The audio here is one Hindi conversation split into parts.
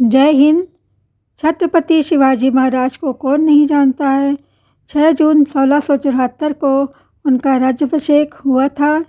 जय हिंद। छत्रपति शिवाजी महाराज को कौन नहीं जानता है। 6 जून 1674 को उनका राज्याभिषेक हुआ था,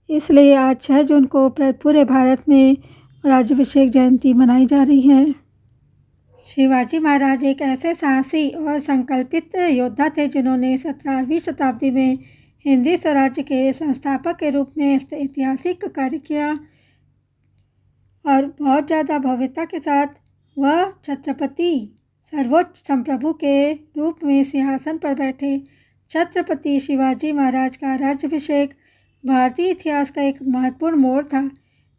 इसलिए आज 6 जून को पूरे भारत में राज्याभिषेक जयंती मनाई जा रही है। शिवाजी महाराज एक ऐसे साहसी और संकल्पित योद्धा थे जिन्होंने 17वीं शताब्दी में हिंदी स्वराज्य के संस्थापक के रूप में ऐतिहासिक कार्य किया और बहुत ज़्यादा भव्यता के साथ वह छत्रपति सर्वोच्च संप्रभु के रूप में सिंहासन पर बैठे। छत्रपति शिवाजी महाराज का राज्याभिषेक भारतीय इतिहास का एक महत्वपूर्ण मोड़ था,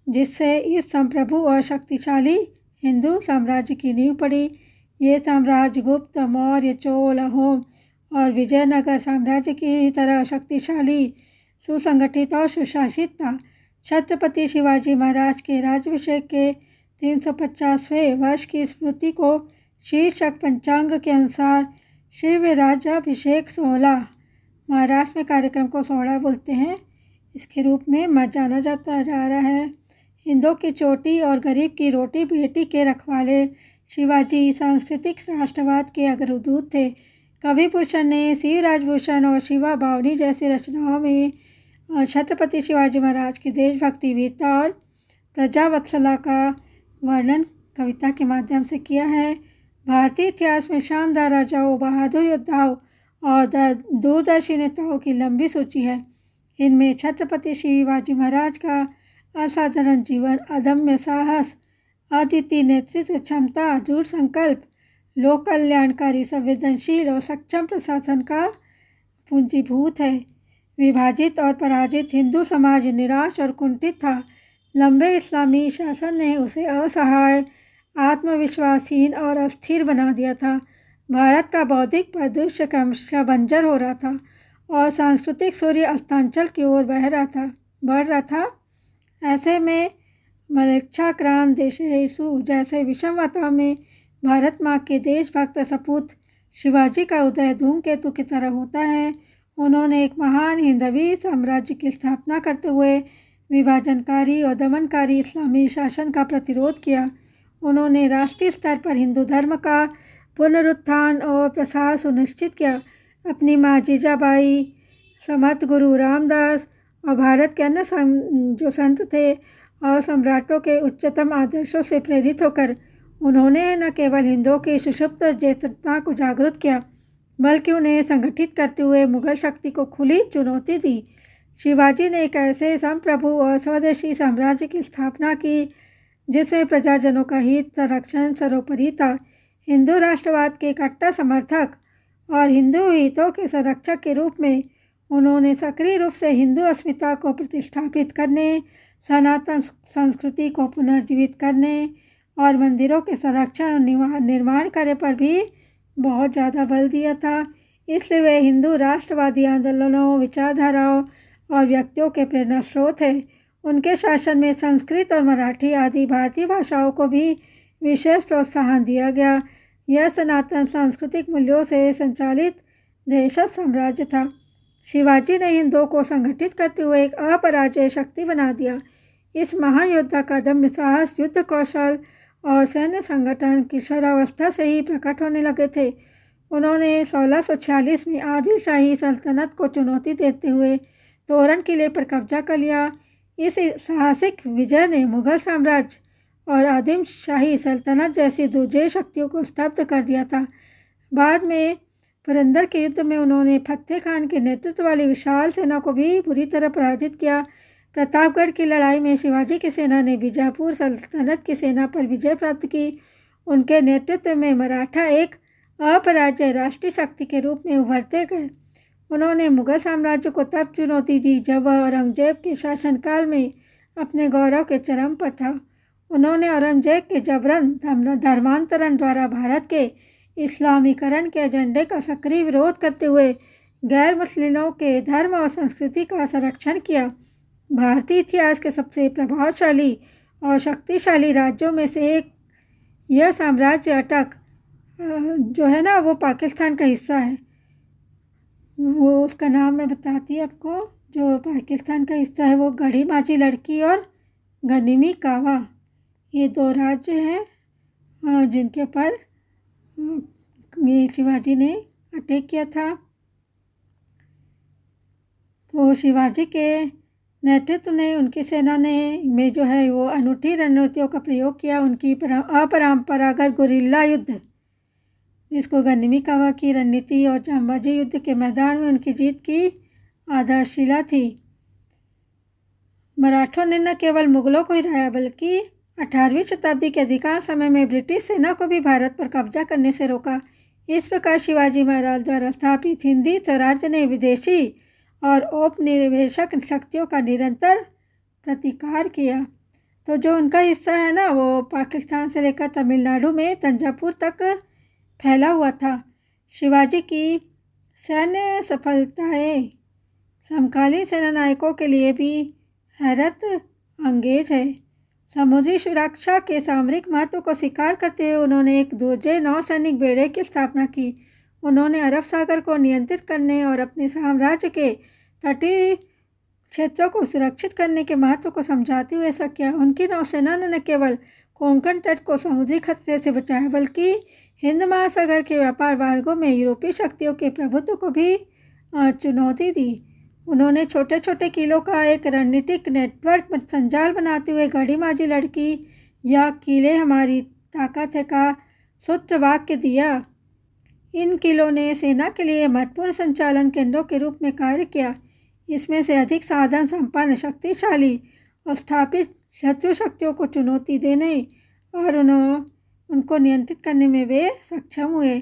जिससे इस संप्रभु और शक्तिशाली हिंदू साम्राज्य की नींव पड़ी। ये साम्राज्य गुप्त, मौर्य, चोल, अहोम और विजयनगर साम्राज्य की तरह शक्तिशाली, सुसंगठित और सुशासित था। छत्रपति शिवाजी महाराज के राज्याभिषेक के 350वें वर्ष की स्मृति को शीर्षक पंचांग के अनुसार शिव राज्याभिषेक सोहला, महाराष्ट्र में कार्यक्रम को सोहला बोलते हैं, इसके रूप में जाना जाता जा रहा है। हिंदों की चोटी और गरीब की रोटी बेटी के रखवाले शिवाजी सांस्कृतिक राष्ट्रवाद के अग्रदूत थे। कवि भूषण ने शिव राजभूषण और शिवा बावनी जैसी रचनाओं में छत्रपति शिवाजी महाराज की देशभक्ति, वीरता और प्रजावत्सला का वर्णन कविता के माध्यम से किया है। भारतीय इतिहास में शानदार राजाओं, बहादुर योद्धाओं और दूरदर्शी नेताओं की लंबी सूची है। इनमें छत्रपति शिवाजी महाराज का असाधारण जीवन, अदम्य साहस, अद्वितीय नेतृत्व क्षमता, दृढ़ संकल्प, लोक कल्याणकारी, संवेदनशील और सक्षम प्रशासन का पूंजीभूत है। विभाजित और पराजित हिंदू समाज निराश और कुंठित था। लंबे इस्लामी शासन ने उसे असहाय, आत्मविश्वासहीन और अस्थिर बना दिया था। भारत का बौद्धिक परिदृश्य क्रमशः बंजर हो रहा था और सांस्कृतिक सूर्य अस्तांचल की ओर बढ़ रहा था। ऐसे में मलेच्छाक्रांत देशेषु जैसे विषम वातावरण में भारत माँ के देशभक्त सपूत शिवाजी का उदय धूमकेतु की तरह होता है। उन्होंने एक महान हिंदवी साम्राज्य की स्थापना करते हुए विभाजनकारी और दमनकारी इस्लामी शासन का प्रतिरोध किया। उन्होंने राष्ट्रीय स्तर पर हिंदू धर्म का पुनरुत्थान और प्रसार सुनिश्चित किया। अपनी माँ जीजाबाई, समर्थ गुरु रामदास और भारत के अन्य जो संत थे और सम्राटों के उच्चतम आदर्शों से प्रेरित होकर उन्होंने न केवल हिंदुओं की सुषुप्त चेतना को जागृत किया, बल्कि उन्हें संगठित करते हुए मुगल शक्ति को खुली चुनौती दी। शिवाजी ने एक ऐसे संप्रभु और स्वदेशी साम्राज्य की स्थापना की जिसमें प्रजाजनों का हित संरक्षण सर्वोपरि था। हिंदू राष्ट्रवाद के कट्टर समर्थक और हिंदू हितों के संरक्षक के रूप में उन्होंने सक्रिय रूप से हिंदू अस्मिता को प्रतिष्ठापित करने, सनातन संस्कृति को पुनर्जीवित करने और मंदिरों के संरक्षण और निर्माण कार्य पर भी बहुत ज़्यादा बल दिया था। इसलिए वे हिंदू राष्ट्रवादी आंदोलनों, विचारधाराओं और व्यक्तियों के प्रेरणा स्रोत हैं। उनके शासन में संस्कृत और मराठी आदि भारतीय भाषाओं को भी विशेष प्रोत्साहन दिया गया। यह सनातन सांस्कृतिक मूल्यों से संचालित देशज साम्राज्य था। शिवाजी ने हिंदुओं को संगठित करते हुए एक अपराजय शक्ति बना दिया। इस महायोद्धा का दम्य साहस, युद्ध कौशल और सैन्य संगठन किशोरावस्था से ही प्रकट होने लगे थे। उन्होंने 1646 में आदिल शाही सल्तनत को चुनौती देते हुए तोरण किले पर कब्जा कर लिया। इस साहसिक विजय ने मुगल साम्राज्य और आदिम शाही सल्तनत जैसी दुर्जय शक्तियों को स्तब्ध कर दिया था। बाद में पुरंदर के युद्ध में उन्होंने फतेह खान के नेतृत्व वाली विशाल सेना को भी बुरी तरह पराजित किया। प्रतापगढ़ की लड़ाई में शिवाजी की सेना ने बीजापुर सल्तनत की सेना पर विजय प्राप्त की। उनके नेतृत्व में मराठा एक अपराजय राष्ट्रीय शक्ति के रूप में उभरते गए। उन्होंने मुगल साम्राज्य को तब चुनौती दी जब वह औरंगजेब के शासनकाल में अपने गौरव के चरम पर था। उन्होंने औरंगजेब के जबरन धर्मांतरण द्वारा भारत के इस्लामीकरण के एजेंडे का सक्रिय विरोध करते हुए गैर मुस्लिमों के धर्म और संस्कृति का संरक्षण किया। भारतीय इतिहास के सबसे प्रभावशाली और शक्तिशाली राज्यों में से एक यह साम्राज्य अटक जो है ना, वो पाकिस्तान का हिस्सा है। वो उसका नाम मैं बताती आपको। जो पाकिस्तान का हिस्सा है वो गढ़ी माझी लड़की और गनीमी कावा, ये 2 राज्य हैं जिनके ऊपर ये शिवाजी ने अटैक किया था। तो शिवाजी के नेतृत्व ने उनकी सेना ने में जो है वो अनूठी रणनीतियों का प्रयोग किया। उनकी अपरंपरागत गुरिल्ला युद्ध, जिसको गनिमी कावा की रणनीति और जांबाजी युद्ध के मैदान में उनकी जीत की आधारशिला थी। मराठों ने न केवल मुगलों को हराया बल्कि 18वीं शताब्दी के अधिकांश समय में ब्रिटिश सेना को भी भारत पर कब्जा करने से रोका। इस प्रकार शिवाजी महाराज द्वारा स्थापित हिंदी स्वराज्य ने विदेशी और औपनिवेशिक शक्तियों का निरंतर प्रतिकार किया। तो जो उनका हिस्सा है ना, वो पाकिस्तान से लेकर तमिलनाडु में तंजापुर तक फैला हुआ था। शिवाजी की सैन्य सफलताएं समकालीन सेनानायकों के लिए भी हैरत अंगेज है। समुद्री सुरक्षा के सामरिक महत्व को स्वीकार करते हुए उन्होंने एक दूजे नौसैनिक बेड़े की स्थापना की। उन्होंने अरब सागर को नियंत्रित करने और अपने साम्राज्य के तटीय क्षेत्रों को सुरक्षित करने के महत्व को समझाते हुए ऐसा किया। उनकी नौसेना ने न केवल कोंकण तट को समुद्री खतरे से बचाया बल्कि हिंद महासागर के व्यापार मार्गों में यूरोपीय शक्तियों के प्रभुत्व को भी चुनौती दी। उन्होंने छोटे छोटे किलों का एक रणनीतिक नेटवर्क संजाल बनाते हुए गढ़ीमाजी लड़की या किले हमारी ताकत है का सूत्र वाक्य दिया। इन किलों ने सेना के लिए महत्वपूर्ण संचालन केंद्रों के रूप में कार्य किया। इसमें से अधिक साधन संपन्न, शक्तिशाली और स्थापित शत्रु शक्तियों को चुनौती देने और उनको नियंत्रित करने में वे सक्षम हुए।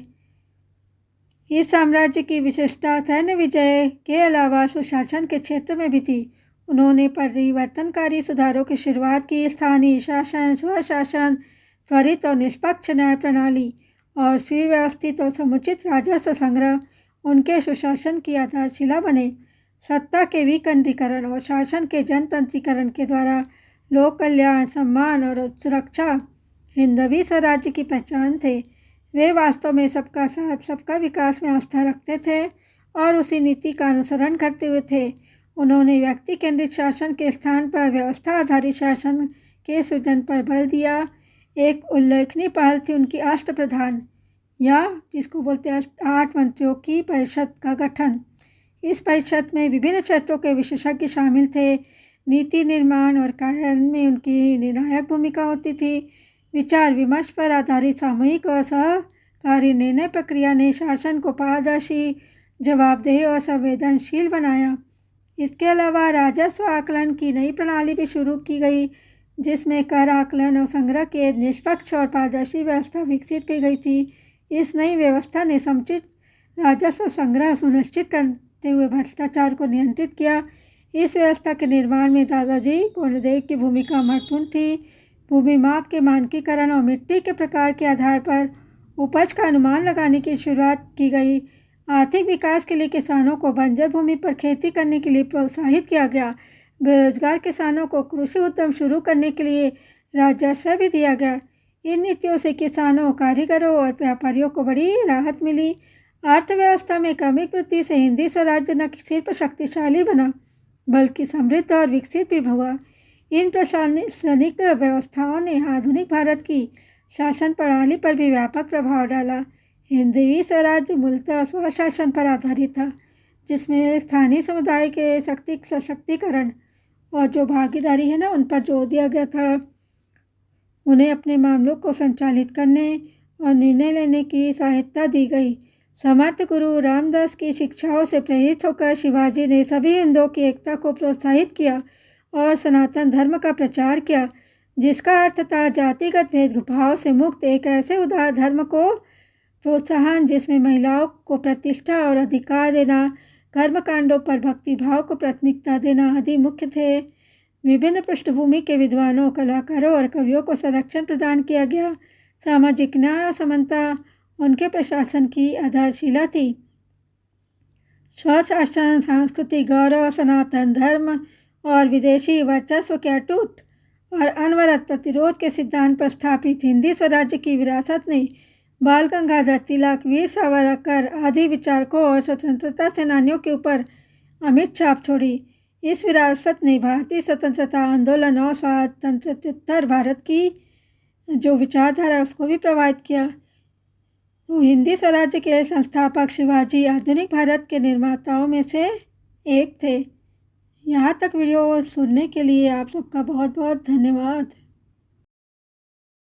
इस साम्राज्य की विशेषता सैन्य विजय के अलावा सुशासन के क्षेत्र में भी थी। उन्होंने परिवर्तनकारी सुधारों की शुरुआत की। स्थानीय शासन, स्वशासन, त्वरित और निष्पक्ष न्याय प्रणाली और सुव्यवस्थित और समुचित राजस्व संग्रह उनके सुशासन की आधारशिला बने। सत्ता के विकेंद्रीकरण और शासन के जनतंत्रीकरण के द्वारा लोक कल्याण, सम्मान और सुरक्षा हिंदवी स्वराज्य की पहचान थे। वे वास्तव में सबका साथ, सबका विकास में आस्था रखते थे और उसी नीति का अनुसरण करते हुए थे। उन्होंने व्यक्ति केंद्रित शासन के स्थान पर व्यवस्था आधारित शासन के सृजन पर बल दिया। एक उल्लेखनीय पहल थी उनकी अष्टप्रधान या जिसको बोलते हैं 8 मंत्रियों की परिषद का गठन। इस परिषद में विभिन्न क्षेत्रों के विशेषज्ञ शामिल थे। नीति निर्माण और कार्यान्वयन में उनकी निर्णायक भूमिका होती थी। विचार विमर्श पर आधारित सामूहिक और सहकारी निर्णय प्रक्रिया ने शासन को पारदर्शी, जवाबदेह और संवेदनशील बनाया। इसके अलावा राजस्व आकलन की नई प्रणाली भी शुरू की गई, जिसमें कर आकलन और संग्रह की निष्पक्ष और पारदर्शी व्यवस्था विकसित की गई थी। इस नई व्यवस्था ने समुचित राजस्व संग्रह सुनिश्चित करते हुए भ्रष्टाचार को नियंत्रित किया। इस व्यवस्था के निर्माण में दादाजी कोंडदेव की भूमिका महत्वपूर्ण थी। भूमि माप के मानकीकरण और मिट्टी के प्रकार के आधार पर उपज का अनुमान लगाने की शुरुआत की गई। आर्थिक विकास के लिए किसानों को बंजर भूमि पर खेती करने के लिए प्रोत्साहित किया गया। बेरोजगार किसानों को कृषि उद्यम शुरू करने के लिए राजस्व भी दिया गया। इन नीतियों से किसानों, कारीगरों और व्यापारियों को बड़ी राहत मिली। अर्थव्यवस्था में क्रमिक वृद्धि से हिंदी स्वराज्य न सिर्फ शक्तिशाली बना बल्कि समृद्ध और विकसित भी हुआ। इन प्रशासनिक व्यवस्थाओं ने आधुनिक भारत की शासन प्रणाली पर भी व्यापक प्रभाव डाला। हिंदवी स्वराज्य मूलतः स्वशासन पर आधारित था, जिसमें स्थानीय समुदाय के सशक्तिकरण और जो भागीदारी है ना, उन पर जोर दिया गया था। उन्हें अपने मामलों को संचालित करने और निर्णय लेने की सहायता दी गई। समर्थ गुरु रामदास की शिक्षाओं से प्रेरित होकर शिवाजी ने सभी हिंदुओं की एकता को प्रोत्साहित किया और सनातन धर्म का प्रचार किया, जिसका अर्थ था जातिगत भेदभाव से मुक्त एक ऐसे उदार धर्म को प्रोत्साहन जिसमें महिलाओं को प्रतिष्ठा और अधिकार देना, कर्मकांडों पर भक्तिभाव को प्राथमिकता देना आदि मुख्य थे। विभिन्न पृष्ठभूमि के विद्वानों, कलाकारों और कवियों को संरक्षण प्रदान किया गया। सामाजिक न्याय और समानता उनके प्रशासन की आधारशिला थी। स्वशासन, सांस्कृतिक गौरव, सनातन धर्म और विदेशी वर्चस्व के अटूट और अनवरत प्रतिरोध के सिद्धांत पर स्थापित हिंदी स्वराज्य की विरासत ने बाल गंगाधर तिलक, वीर सावरकर आदि विचारकों और स्वतंत्रता सेनानियों के ऊपर अमिट छाप छोड़ी। इस विरासत ने भारतीय स्वतंत्रता आंदोलन और स्वतंत्रोत्तर भारत की जो विचारधारा उसको भी प्रभावित किया। तो हिंदी स्वराज्य के संस्थापक शिवाजी आधुनिक भारत के निर्माताओं में से एक थे। यहाँ तक वीडियो सुनने के लिए आप सबका बहुत बहुत धन्यवाद।